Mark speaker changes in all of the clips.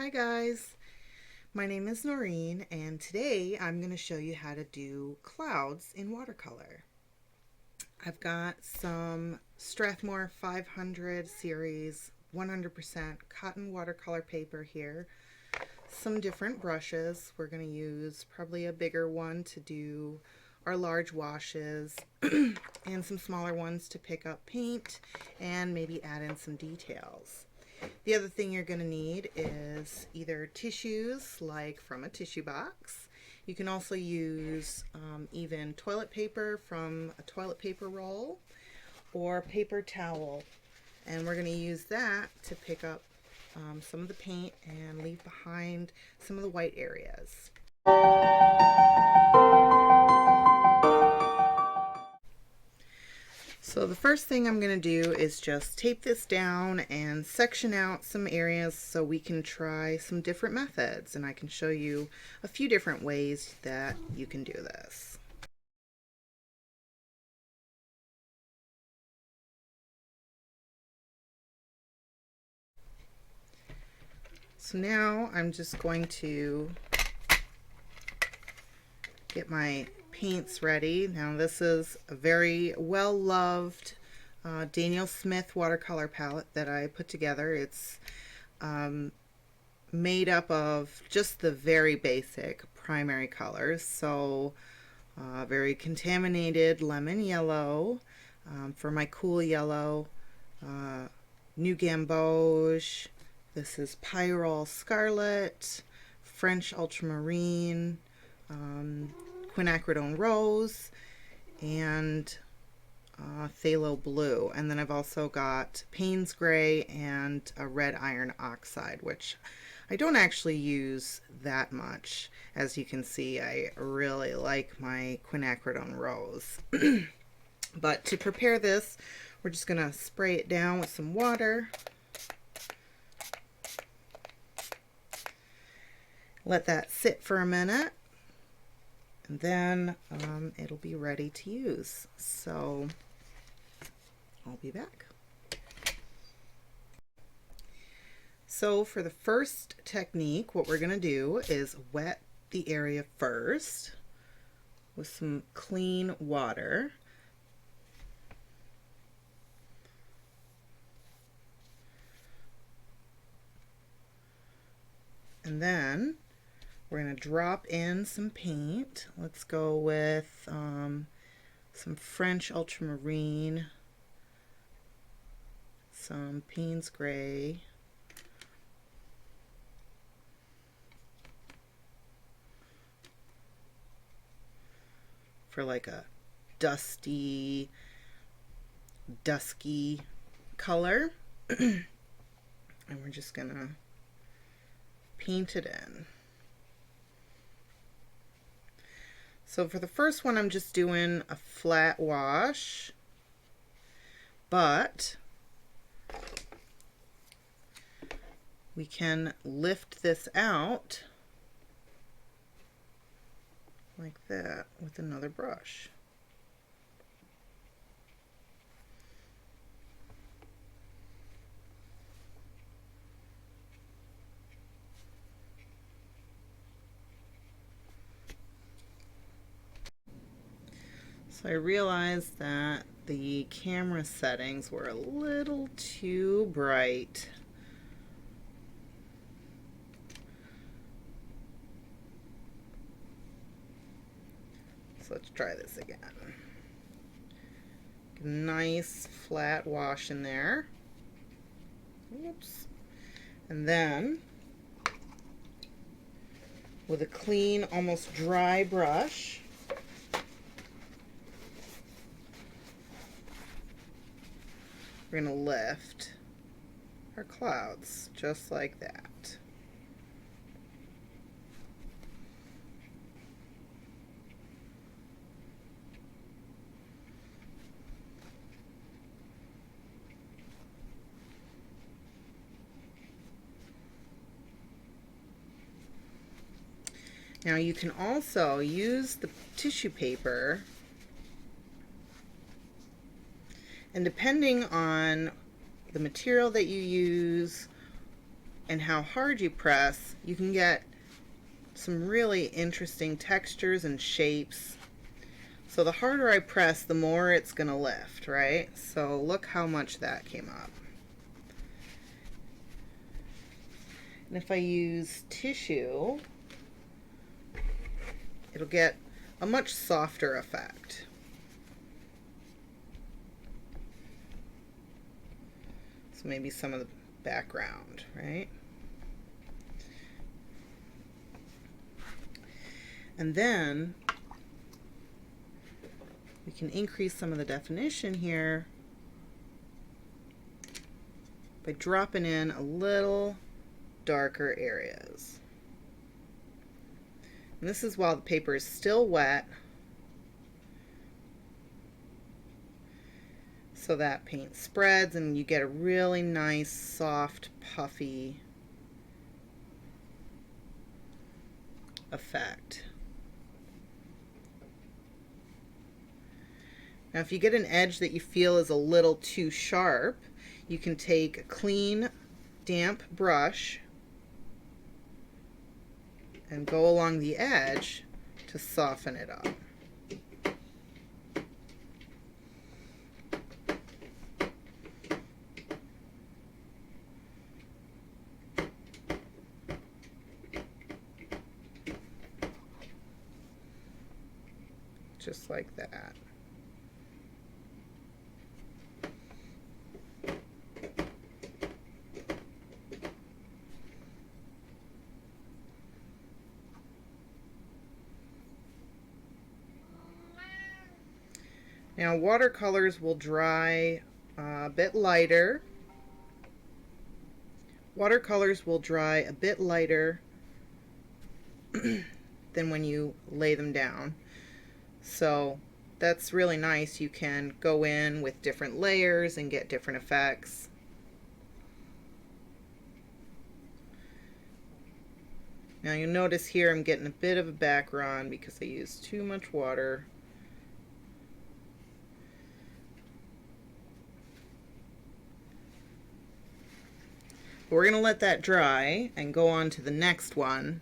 Speaker 1: Hi guys, my name is Noreen and today I'm going to show you how to do clouds in watercolor. I've got some Strathmore 500 series 100% cotton watercolor paper here, some different brushes. We're going to use probably a bigger one to do our large washes and some smaller ones to pick up paint and maybe add in some details. The other thing you're going to need is either tissues, like from a tissue box. You can also use even toilet paper from a toilet paper roll or paper towel. And we're going to use that to pick up some of the paint and leave behind some of the white areas. So the first thing I'm going to do is just tape this down and section out some areas so we can try some different methods, and I can show you a few different ways that you can do this. So now I'm just going to get my paints ready. Now this is a very well loved Daniel Smith watercolor palette that I put together. It's made up of just the very basic primary colors. So very contaminated lemon yellow, for my cool yellow, New Gamboge, this is Pyrrole Scarlet, French Ultramarine, Quinacridone Rose, and Phthalo Blue. And then I've also got Payne's Gray and a Red Iron Oxide, which I don't actually use that much. As you can see, I really like my Quinacridone Rose. But to prepare this, we're just going to spray it down with some water. Let that sit for a minute, and then it'll be ready to use. So I'll be back. So for the first technique, what we're going to do is wet the area first with some clean water. And then we're going to drop in some paint. Let's go with some French Ultramarine, some Payne's Gray, for like a dusky color. And we're just going to paint it in. So for the first one, I'm just doing a flat wash, but we can lift this out like that with another brush. So I realized that the camera settings were a little too bright. So let's try this again. Get a nice flat wash in there. Oops. And then with a clean, almost dry brush, we're going to lift our clouds just like that. Now you can also use the tissue paper, and depending on the material that you use and how hard you press, you can get some really interesting textures and shapes. So the harder I press, the more it's going to lift, right? So look how much that came up. And if I use tissue, it'll get a much softer effect. So maybe some of the background, right? And then we can increase some of the definition here by dropping in a little darker areas. And this is while the paper is still wet, so that paint spreads and you get a really nice, soft, puffy effect. Now if you get an edge that you feel is a little too sharp, you can take a clean, damp brush and go along the edge to soften it up. Just like that. Now watercolors will dry a bit lighter. Watercolors will dry a bit lighter than when you lay them down. So that's really nice. You can go in with different layers and get different effects. Now you'll notice here I'm getting a bit of a background because I used too much water. We're going to let that dry and go on to the next one,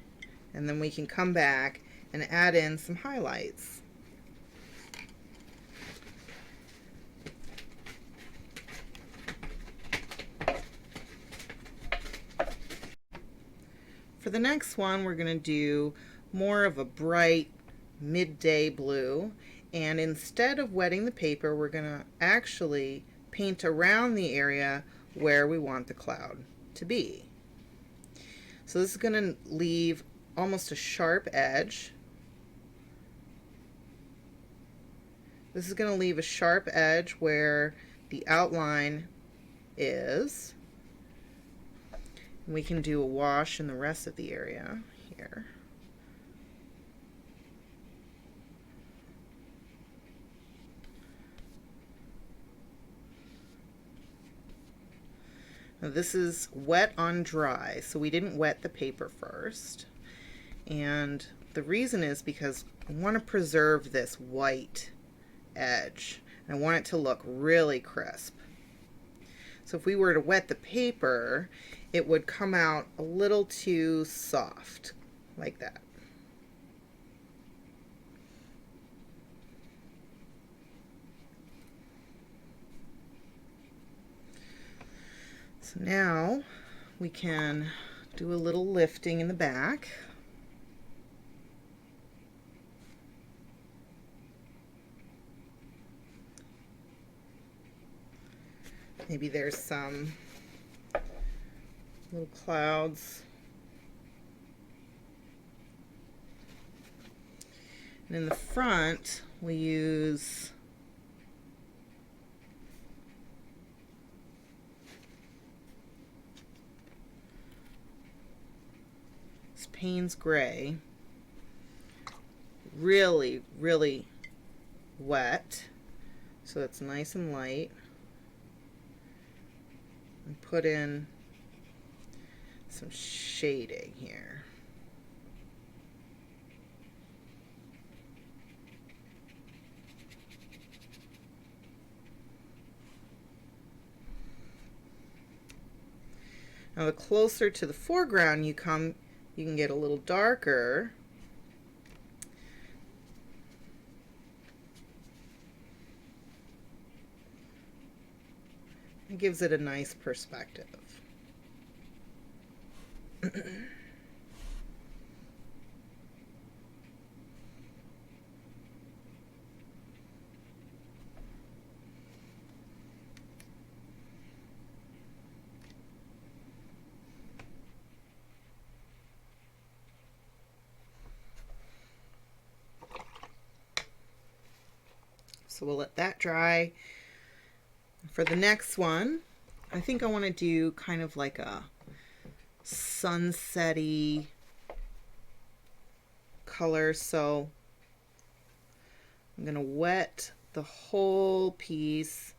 Speaker 1: and then we can come back and add in some highlights. For the next one, we're going to do more of a bright midday blue, and instead of wetting the paper, we're going to actually paint around the area where we want the cloud to be. So this is going to leave almost a sharp edge. This is going to leave a sharp edge where the outline is. We can do a wash in the rest of the area here. Now this is wet on dry, so we didn't wet the paper first. And the reason is because I want to preserve this white edge. I want it to look really crisp. So if we were to wet the paper, it would come out a little too soft, like that. So now we can do a little lifting in the back. Maybe there's some little clouds. And in the front, we use this Payne's Gray. Really, really wet, so it's nice and light. And put in some shading here. Now the closer to the foreground you come, you can get a little darker. It gives it a nice perspective. So we'll let that dry. For the next one, I think I want to do kind of like a sunset-y color. So I'm going to wet the whole piece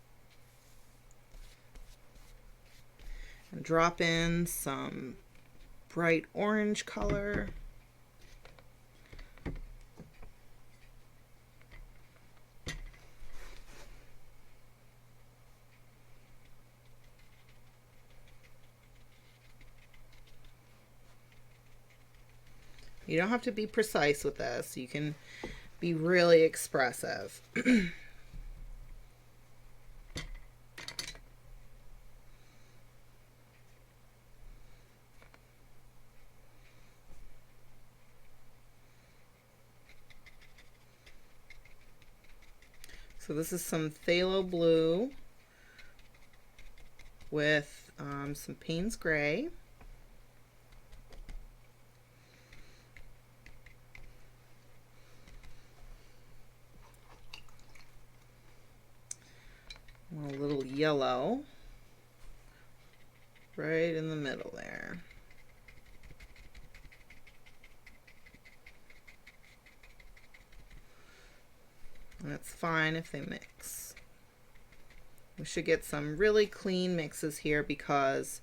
Speaker 1: and drop in some bright orange color. You don't have to be precise with this. You can be really expressive. So this is some phthalo blue with some Payne's gray. A little yellow right in the middle there. And it's fine if they mix. We should get some really clean mixes here because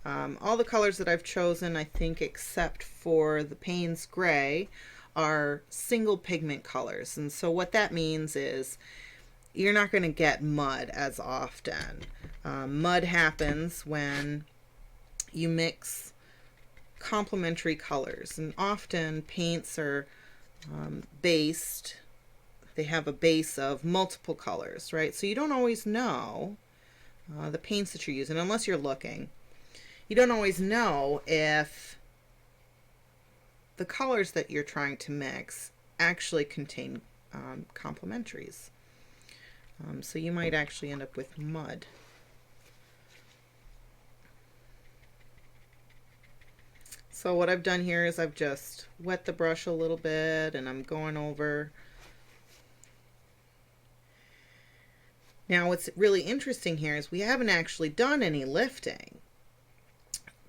Speaker 1: all the colors that I've chosen, I think except for the Payne's gray, are single pigment colors. And so what that means is you're not going to get mud as often. Mud happens when you mix complementary colors, and often paints are based, they have a base of multiple colors, right? So you don't always know the paints that you're using unless you're looking. You don't always know if the colors that you're trying to mix actually contain complementaries. So you might actually end up with mud. So what I've done here is I've just wet the brush a little bit and I'm going over. Now what's really interesting here is we haven't actually done any lifting,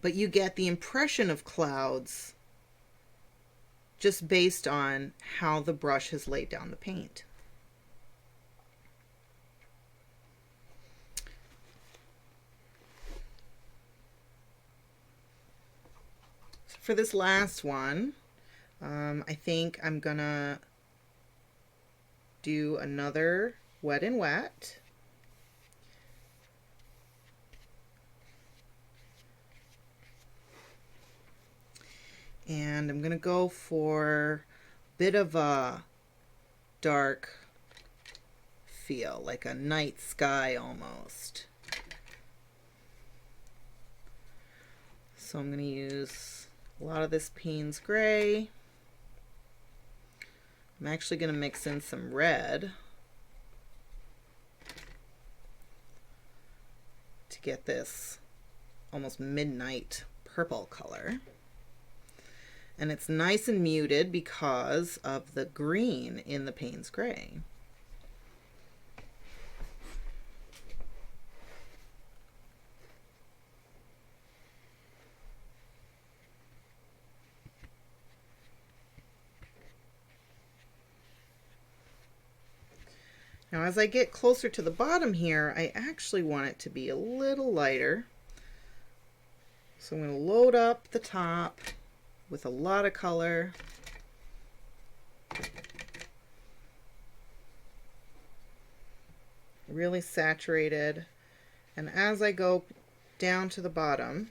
Speaker 1: but you get the impression of clouds just based on how the brush has laid down the paint. For this last one, I think I'm gonna do another wet and wet. And I'm gonna go for a bit of a dark feel, like a night sky almost. So I'm gonna use a lot of this Payne's gray. I'm actually going to mix in some red to get this almost midnight purple color. And it's nice and muted because of the green in the Payne's gray. Now as I get closer to the bottom here, I actually want it to be a little lighter. So I'm going to load up the top with a lot of color. Really saturated. And as I go down to the bottom,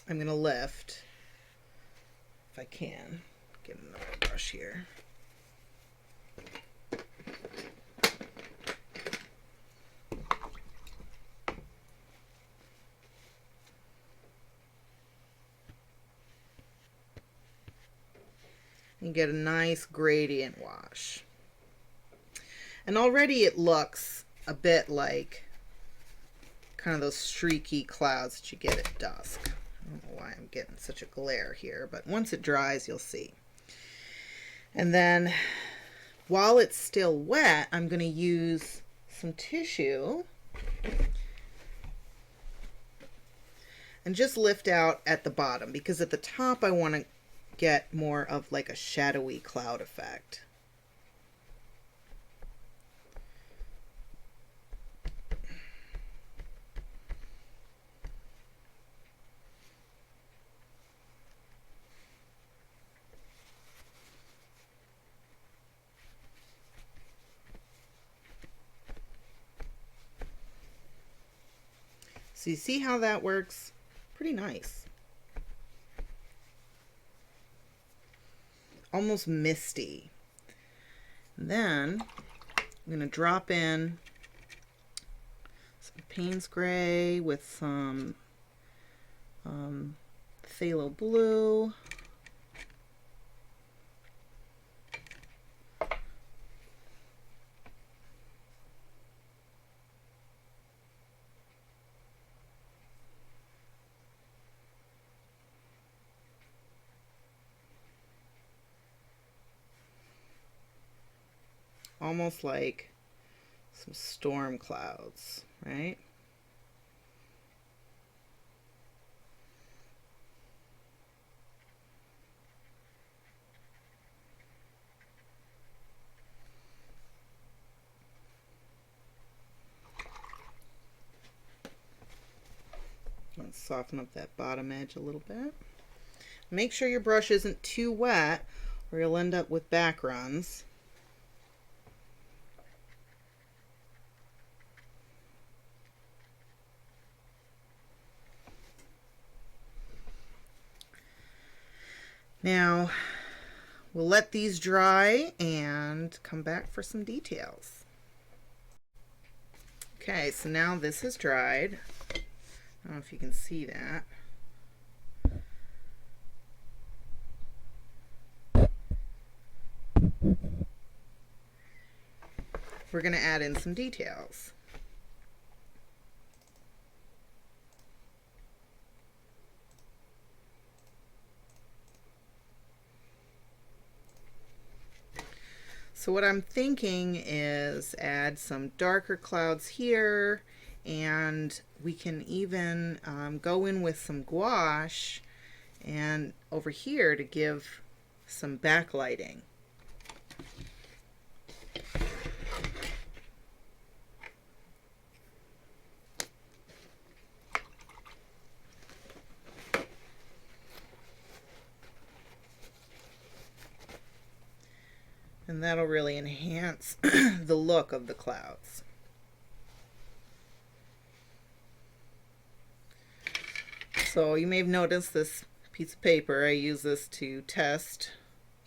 Speaker 1: I'm going to lift, if I can, get another brush here. And get a nice gradient wash. And already it looks a bit like kind of those streaky clouds that you get at dusk. I don't know why I'm getting such a glare here, but once it dries, you'll see. And then while it's still wet, I'm going to use some tissue and just lift out at the bottom, because at the top I want to get more of like a shadowy cloud effect. So you see how that works? Pretty nice. Almost misty. And then I'm going to drop in some Payne's Gray with some phthalo blue. Almost like some storm clouds, right? Let's soften up that bottom edge a little bit. Make sure your brush isn't too wet or you'll end up with back runs. Now, we'll let these dry and come back for some details. Okay, so now this is dried. I don't know if you can see that. We're going to add in some details. So what I'm thinking is add some darker clouds here, and we can even go in with some gouache and over here to give some backlighting. And that'll really enhance the look of the clouds. So you may have noticed this piece of paper. I use this to test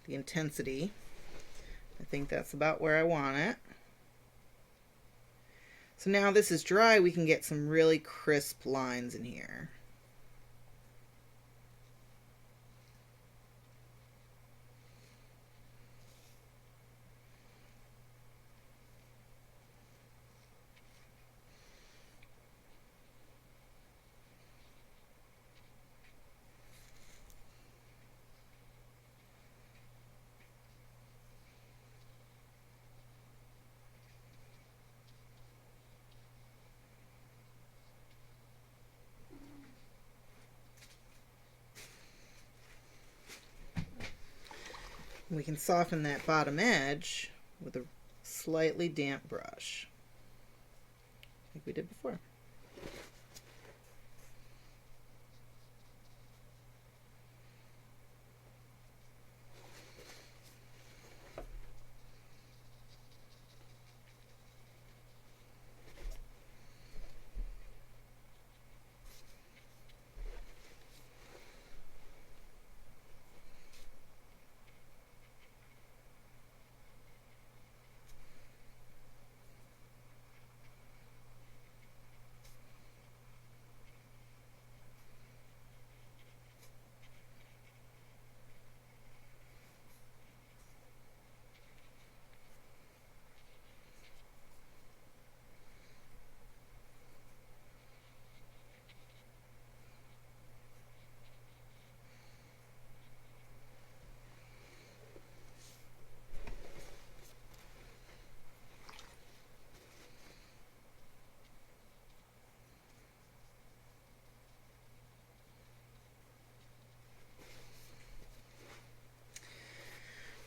Speaker 1: the intensity. I think that's about where I want it. So now this is dry, we can get some really crisp lines in here. We can soften that bottom edge with a slightly damp brush, like we did before.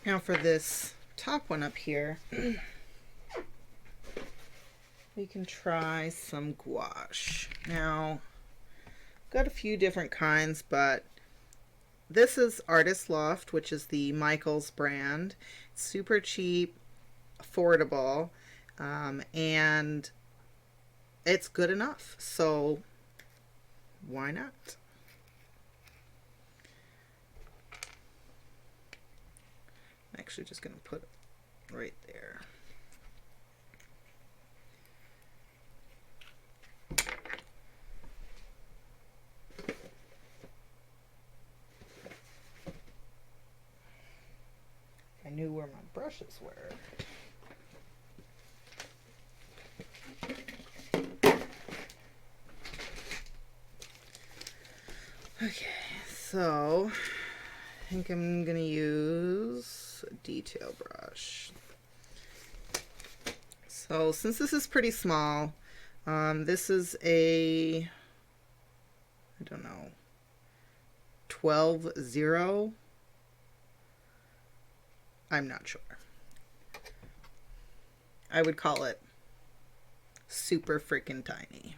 Speaker 1: Now for this top one up here, we can try some gouache. Now, got a few different kinds, but this is Artist Loft, which is the Michaels brand. It's super cheap, affordable, and it's good enough. So why not? I'm actually just going to put it right there. I knew where my brushes were. Okay, so I think I'm going to use a detail brush. So since this is pretty small, this is a, I don't know, 12-0. I'm not sure. I would call it super freaking tiny.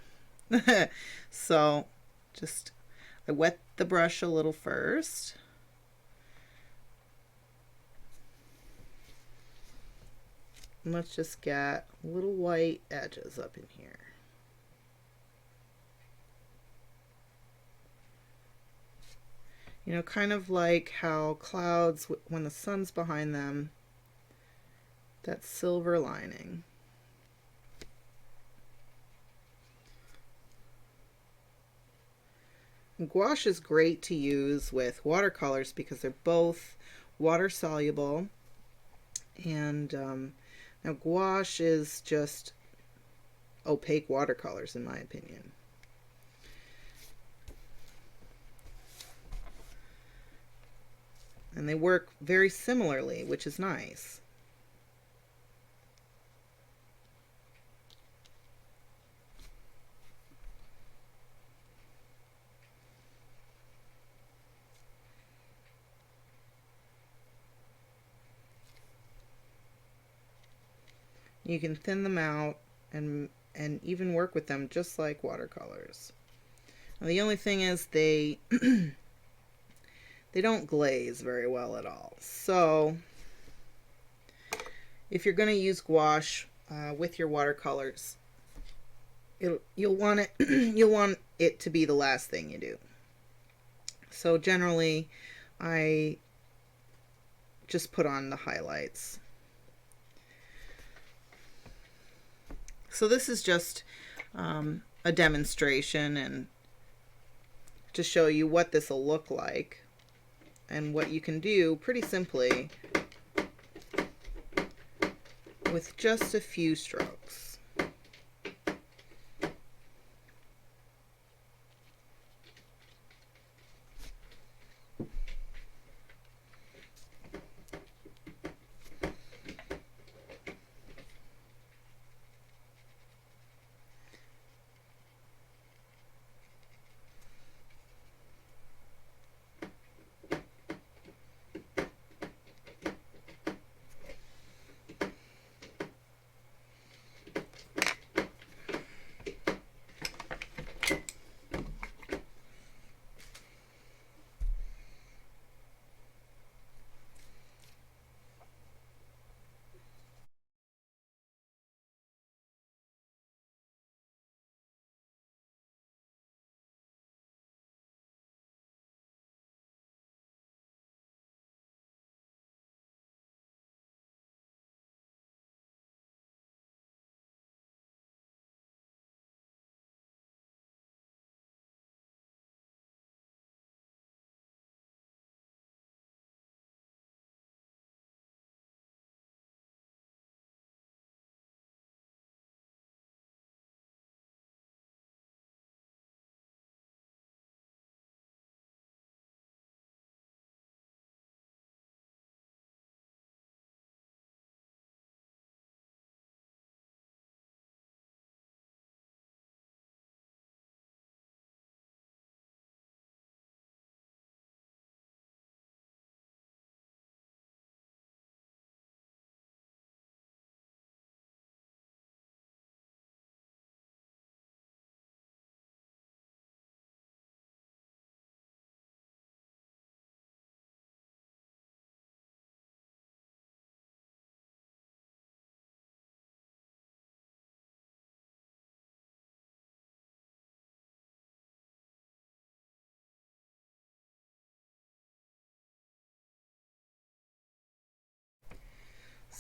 Speaker 1: So just, I wet the brush a little first. And let's just get little white edges up in here. You know, kind of like how clouds, when the sun's behind them, that silver lining. And gouache is great to use with watercolors because they're both water soluble, and now gouache is just opaque watercolors in my opinion. And they work very similarly, which is nice. You can thin them out and even work with them just like watercolors. Now, the only thing is they they don't glaze very well at all. So if you're going to use gouache with your watercolors, you'll want it to be the last thing you do. So generally I just put on the highlights. So this is just a demonstration and to show you what this will look like and what you can do pretty simply with just a few strokes.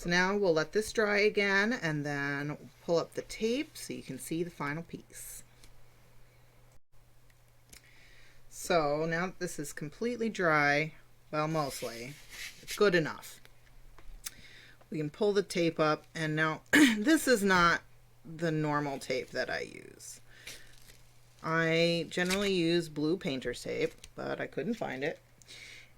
Speaker 1: So now we'll let this dry again and then pull up the tape so you can see the final piece. So now that this is completely dry, well, mostly, it's good enough. We can pull the tape up, and now this is not the normal tape that I use. I generally use blue painter's tape, but I couldn't find it.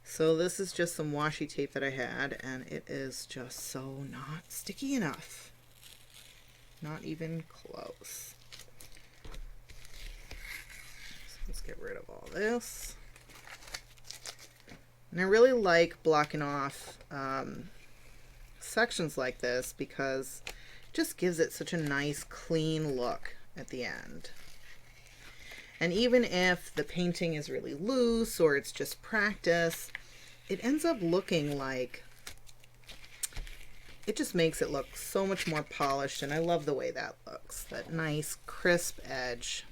Speaker 1: So this is just some washi tape that I had, and it is just so not sticky enough. Not even close. So let's get rid of all this. And I really like blocking off sections like this because it just gives it such a nice clean look at the end. And even if the painting is really loose or it's just practice, it ends up looking like, it just makes it look so much more polished, and I love the way that looks, that nice crisp edge.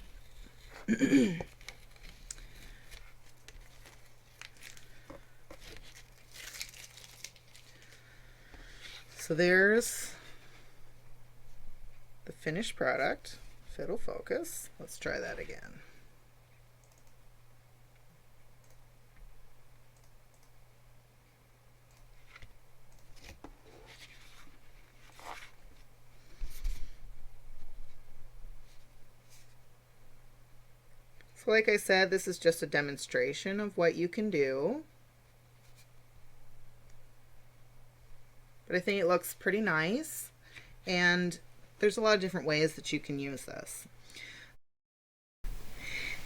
Speaker 1: So there's the finished product. If it'll focus, let's try that again. So like I said, this is just a demonstration of what you can do. But I think it looks pretty nice, and there's a lot of different ways that you can use this.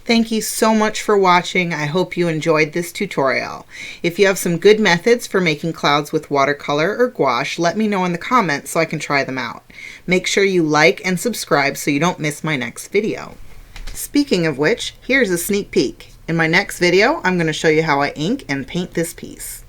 Speaker 1: Thank you so much for watching. I hope you enjoyed this tutorial. If you have some good methods for making clouds with watercolor or gouache, let me know in the comments so I can try them out. Make sure you like and subscribe so you don't miss my next video. Speaking of which, here's a sneak peek. In my next video, I'm going to show you how I ink and paint this piece.